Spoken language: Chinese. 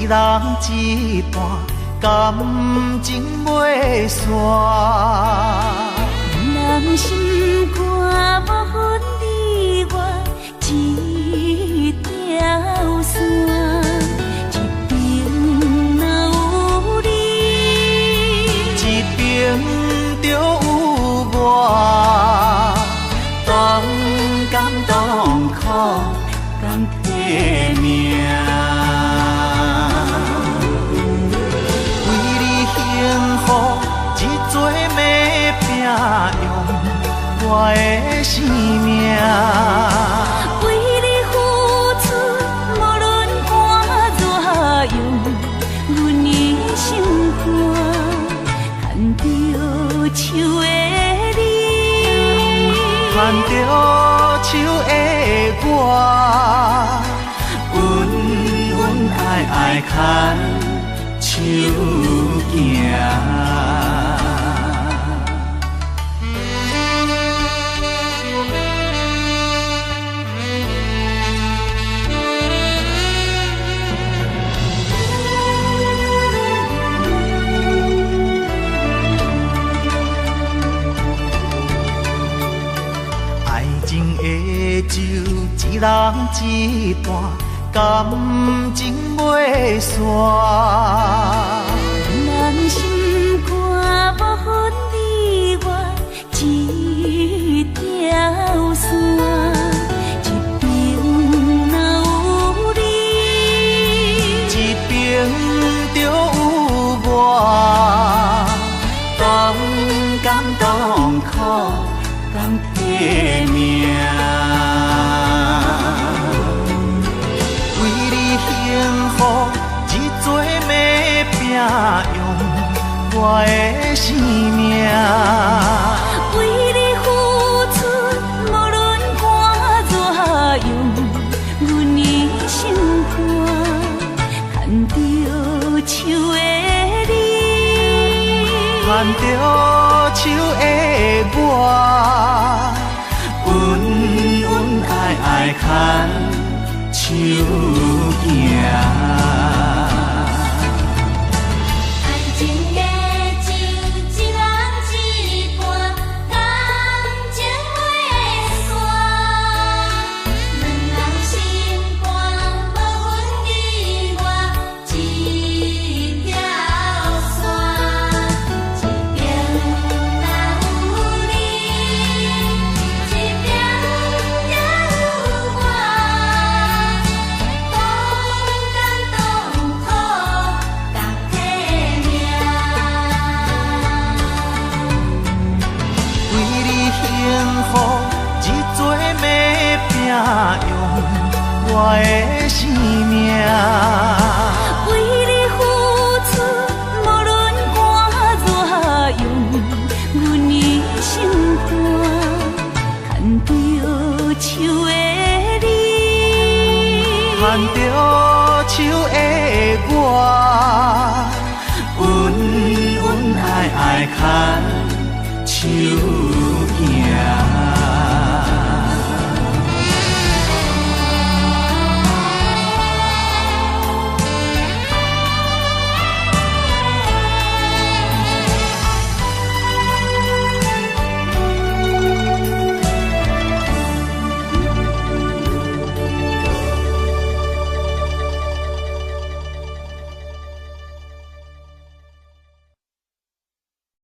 一人一半，感情袂散。人心肝无分你我一条线，一边若有你，一边就有我，同甘同苦，共替命。为你幸福，一做要拼，用我的生命。为你付出，无论汗热用阮的心肝，牵着手的你，牵着手的我，恩恩爱爱牵手行。爱情的酒，一人一半，感情袂散。人心肝无分你我一条线，一边若有你，一边就有我，同甘同苦，共替命。为你幸福，一做要拼，用我的生命。为你付出，无论汗热用阮的心肝，牵着手的你，牵着手的我，恩恩爱爱牵手行。用我的生命，为你付出，无论汗热用阮的心肝，牵着手的你，牵着手的我，恩恩爱爱牵手。